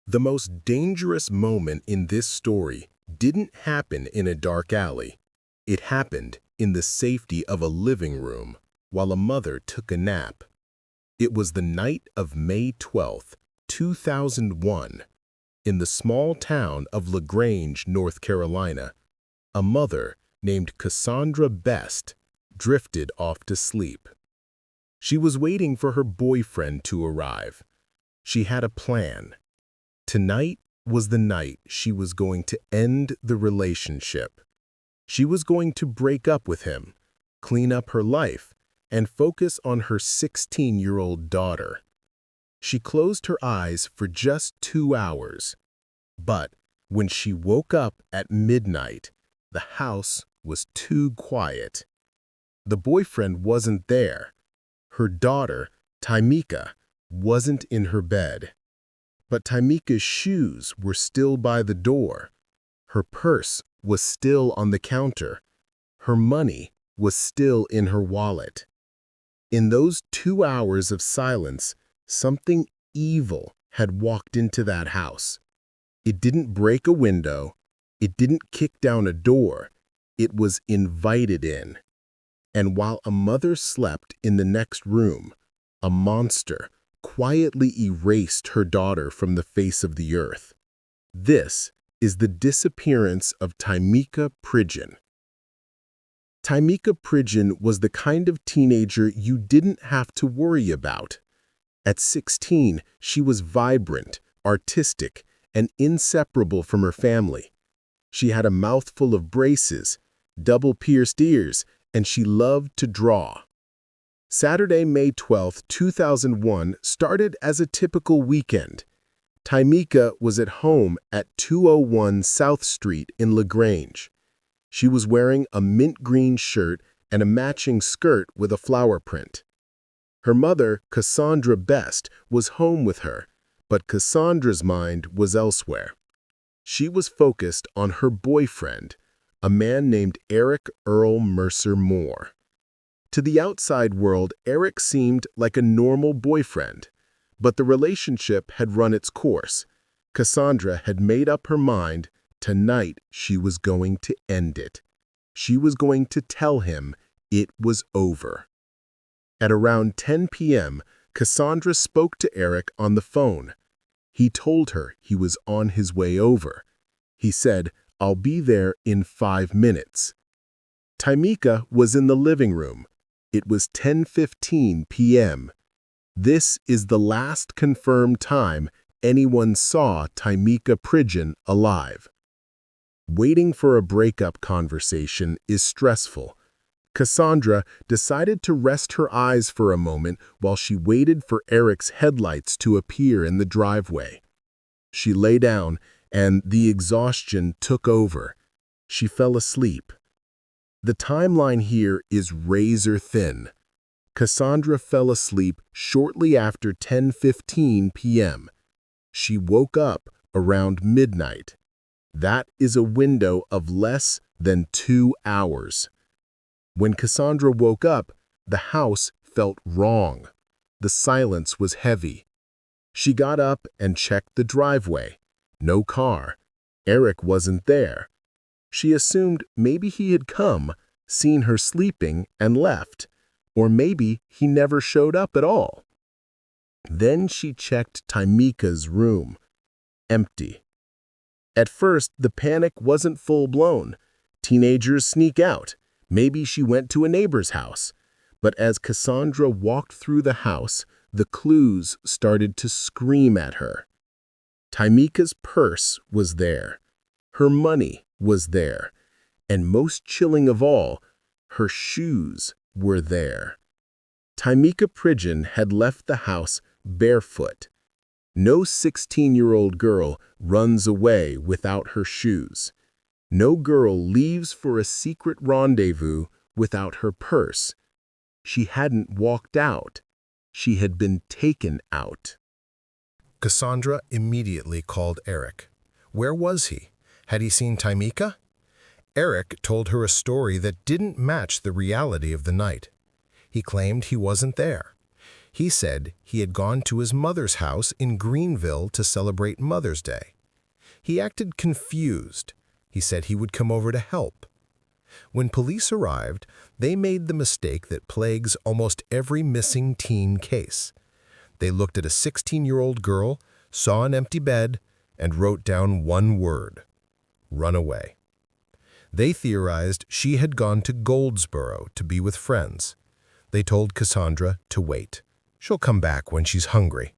The most dangerous moment in this story didn't happen in a dark alley. It happened in the safety of a living room while a mother took a nap. It was the night of May 12th, 2001. In the small town of Grange, North Carolina, a mother named Cassandra Best drifted off to sleep. She was waiting for her boyfriend to arrive. She had a plan. Tonight was the night she was going to end the relationship. She was going to break up with him, clean up her life, and focus on her 16-year-old daughter. She closed her eyes for just 2 hours. But when she woke up at midnight, the house was too quiet. The boyfriend wasn't there. Her daughter, Timeka, wasn't in her bed. But Timeka's shoes were still by the door. Her purse was still on the counter. Her money was still in her wallet. In those 2 hours of silence, something evil had walked into that house. It didn't break a window. It didn't kick down a door. It was invited in. And while a mother slept in the next room, a monster quietly erased her daughter from the face of the earth. This is the disappearance of Timeka Pridgen. Timeka Pridgen was the kind of teenager you didn't have to worry about. At 16, she was vibrant, artistic, and inseparable from her family. She had a mouthful of braces, double-pierced ears, and she loved to draw. Saturday, May 12, 2001 started as a typical weekend. Timeka was at home at 201 South Street in Grange. She was wearing a mint green shirt and a matching skirt with a flower print. Her mother, Cassandra Best, was home with her, but Cassandra's mind was elsewhere. She was focused on her boyfriend, a man named Earl Mercer Moore. To the outside world, Eric seemed like a normal boyfriend, but the relationship had run its course. Cassandra had made up her mind. Tonight she was going to end it. She was going to tell him it was over. At around 10 p.m., Cassandra spoke to Eric on the phone. He told her he was on his way over. He said, "I'll be there in 5 minutes." Timeka was in the living room. It was 10:15 p.m. This is the last confirmed time anyone saw Timeka Pridgen alive. Waiting for a breakup conversation is stressful. Cassandra decided to rest her eyes for a moment while she waited for Eric's headlights to appear in the driveway. She lay down, and the exhaustion took over. She fell asleep. The timeline here is razor thin. Cassandra fell asleep shortly after 10:15 p.m. She woke up around midnight. That is a window of less than 2 hours. When Cassandra woke up, the house felt wrong. The silence was heavy. She got up and checked the driveway. No car. Eric wasn't there. She assumed maybe he had come, seen her sleeping, and left. Or maybe he never showed up at all. Then she checked Timeka's room. Empty. At first, the panic wasn't full-blown. Teenagers sneak out. Maybe she went to a neighbor's house. But as Cassandra walked through the house, the clues started to scream at her. Timeka's purse was there. Her money was there. And most chilling of all, her shoes were there. Timeka Pridgen had left the house barefoot. No 16-year-old girl runs away without her shoes. No girl leaves for a secret rendezvous without her purse. She hadn't walked out. She had been taken out. Cassandra immediately called Eric. Where was he? Had he seen Timeka? Eric told her a story that didn't match the reality of the night. He claimed he wasn't there. He said he had gone to his mother's house in Greenville to celebrate Mother's Day. He acted confused. He said he would come over to help. When police arrived, they made the mistake that plagues almost every missing teen case. They looked at a 16-year-old girl, saw an empty bed, and wrote down one word: runaway. They theorized she had gone to Goldsboro to be with friends. They told Cassandra to wait. She'll come back when she's hungry.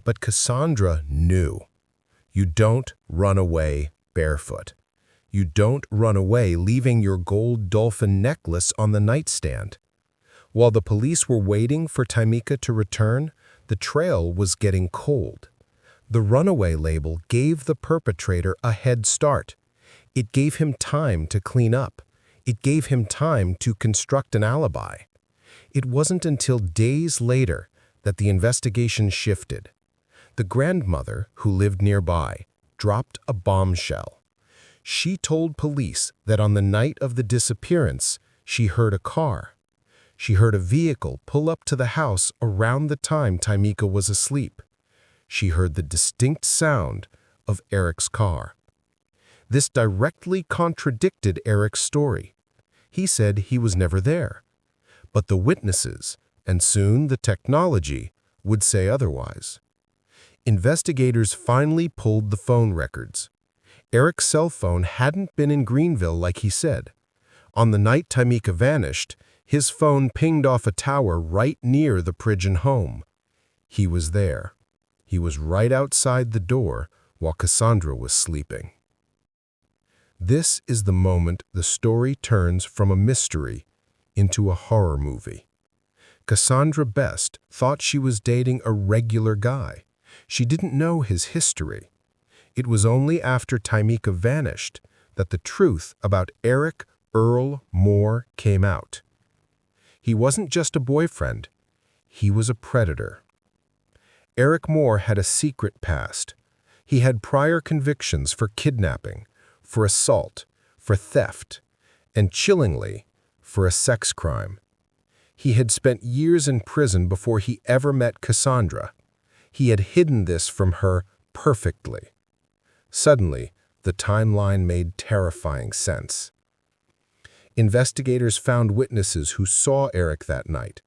But Cassandra knew. You don't run away barefoot. You don't run away leaving your gold dolphin necklace on the nightstand. While the police were waiting for Timeka to return, the trail was getting cold. The runaway label gave the perpetrator a head start. It gave him time to clean up. It gave him time to construct an alibi. It wasn't until days later that the investigation shifted. The grandmother, who lived nearby, dropped a bombshell. She told police that on the night of the disappearance, she heard a car. She heard a vehicle pull up to the house around the time Timeka was asleep. She heard the distinct sound of Eric's car. This directly contradicted Eric's story. He said he was never there. But the witnesses, and soon the technology, would say otherwise. Investigators finally pulled the phone records. Eric's cell phone hadn't been in Greenville like he said. On the night Timeka vanished, his phone pinged off a tower right near the Pridgen home. He was there. He was right outside the door while Cassandra was sleeping. This is the moment the story turns from a mystery into a horror movie. Cassandra Best thought she was dating a regular guy. She didn't know his history. It was only after Timeka vanished that the truth about Earl Moore came out. He wasn't just a boyfriend. He was a predator. Eric Moore had a secret past. He had prior convictions for kidnapping, for assault, for theft, and chillingly, for a sex crime. He had spent years in prison before he ever met Cassandra. He had hidden this from her perfectly. Suddenly, the timeline made terrifying sense. Investigators found witnesses who saw Eric that night.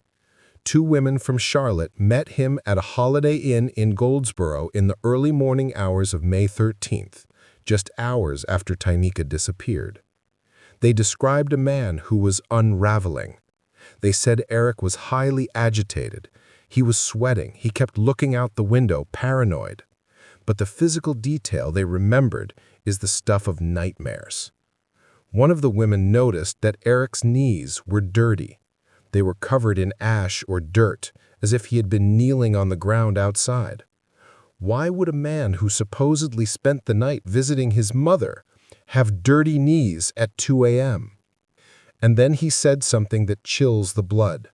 2 women from Charlotte met him at a Holiday Inn in Goldsboro in the early morning hours of May 13th, just hours after Timeka disappeared. They described a man who was unraveling. They said Eric was highly agitated. He was sweating. He kept looking out the window, paranoid. But the physical detail they remembered is the stuff of nightmares. One of the women noticed that Eric's knees were dirty. They were covered in ash or dirt, as if he had been kneeling on the ground outside. Why would a man who supposedly spent the night visiting his mother have dirty knees at 2 a.m.? And then he said something that chills the blood.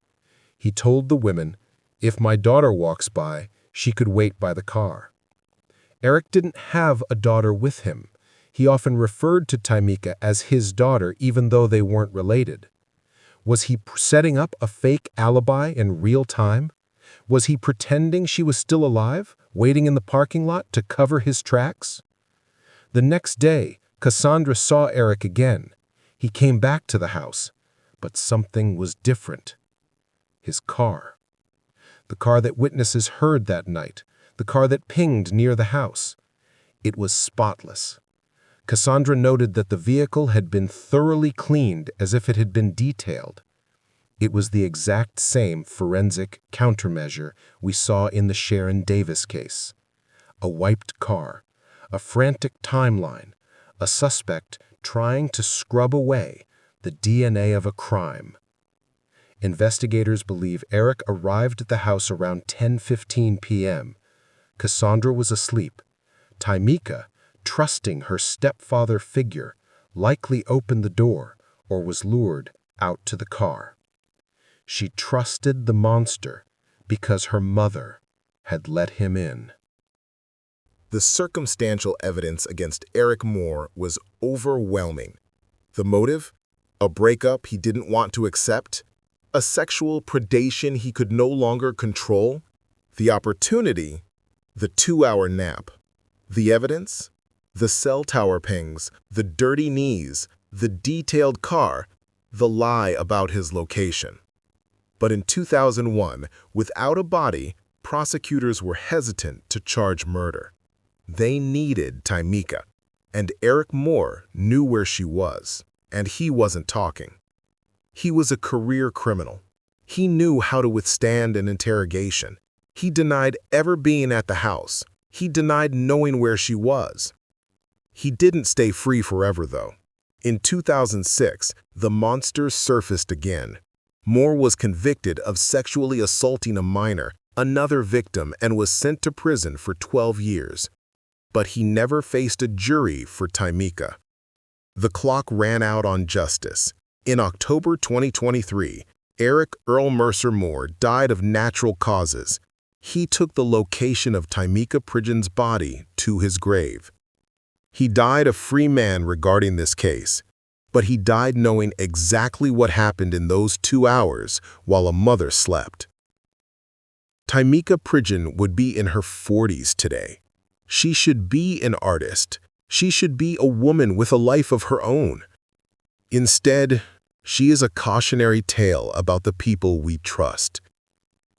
He told the women, "If my daughter walks by, she could wait by the car." Eric didn't have a daughter with him. He often referred to Timeka as his daughter even though they weren't related. Was he setting up a fake alibi in real time? Was he pretending she was still alive, waiting in the parking lot to cover his tracks? The next day, Cassandra saw Eric again. He came back to the house, but something was different. His car. The car that witnesses heard that night, the car that pinged near the house. It was spotless. Cassandra noted that the vehicle had been thoroughly cleaned as if it had been detailed. It was the exact same forensic countermeasure we saw in the Sharon Davis case. A wiped car, a frantic timeline, a suspect trying to scrub away the DNA of a crime. Investigators believe Eric arrived at the house around 10:15 p.m. Cassandra was asleep. Timeka, trusting her stepfather figure, likely opened the door or was lured out to the car. She trusted the monster because her mother had let him in. The circumstantial evidence against Eric Moore was overwhelming. The motive? A breakup he didn't want to accept? A sexual predation he could no longer control? The opportunity? The 2-hour nap. The evidence? The cell tower pings, the dirty knees, the detailed car, the lie about his location. But in 2001, without a body, prosecutors were hesitant to charge murder. They needed Timeka, and Earl Moore knew where she was, and he wasn't talking. He was a career criminal. He knew how to withstand an interrogation. He denied ever being at the house. He denied knowing where she was. He didn't stay free forever, though. In 2006, the monster surfaced again. Moore was convicted of sexually assaulting a minor, another victim, and was sent to prison for 12 years. But he never faced a jury for Timeka. The clock ran out on justice. In October 2023, Earl Mercer Moore died of natural causes. He took the location of Timeka Pridgen's body to his grave. He died a free man regarding this case, but he died knowing exactly what happened in those 2 hours while a mother slept. Timeka Pridgen would be in her 40s today. She should be an artist. She should be a woman with a life of her own. Instead, she is a cautionary tale about the people we trust.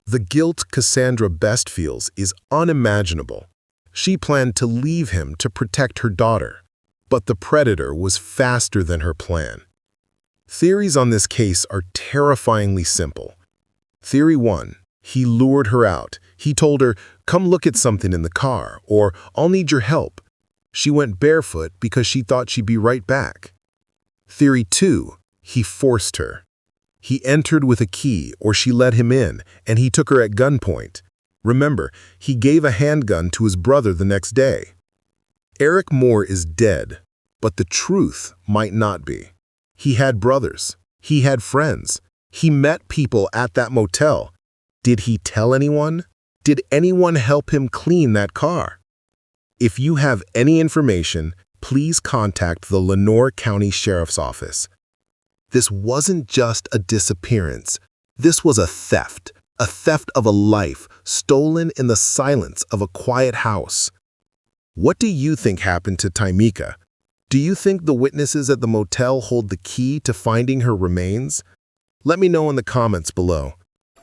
The guilt Cassandra best feels is unimaginable. She planned to leave him to protect her daughter, but the predator was faster than her plan. Theories on this case are terrifyingly simple. Theory 1. He lured her out. He told her, "Come look at something in the car," or "I'll need your help." She went barefoot because she thought she'd be right back. Theory 2. He forced her. He entered with a key, or she let him in, and he took her at gunpoint. Remember, he gave a handgun to his brother the next day. Earl Moore is dead, but the truth might not be. He had brothers. He had friends. He met people at that motel. Did he tell anyone? Did anyone help him clean that car? If you have any information, please contact the Lenoir County Sheriff's Office. This wasn't just a disappearance. This was a theft of a life stolen in the silence of a quiet house. What do you think happened to Timeka? Do you think the witnesses at the motel hold the key to finding her remains? Let me know in the comments below.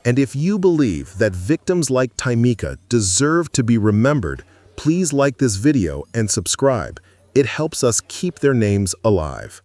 And if you believe that victims like Timeka deserve to be remembered, please like this video and subscribe. It helps us keep their names alive.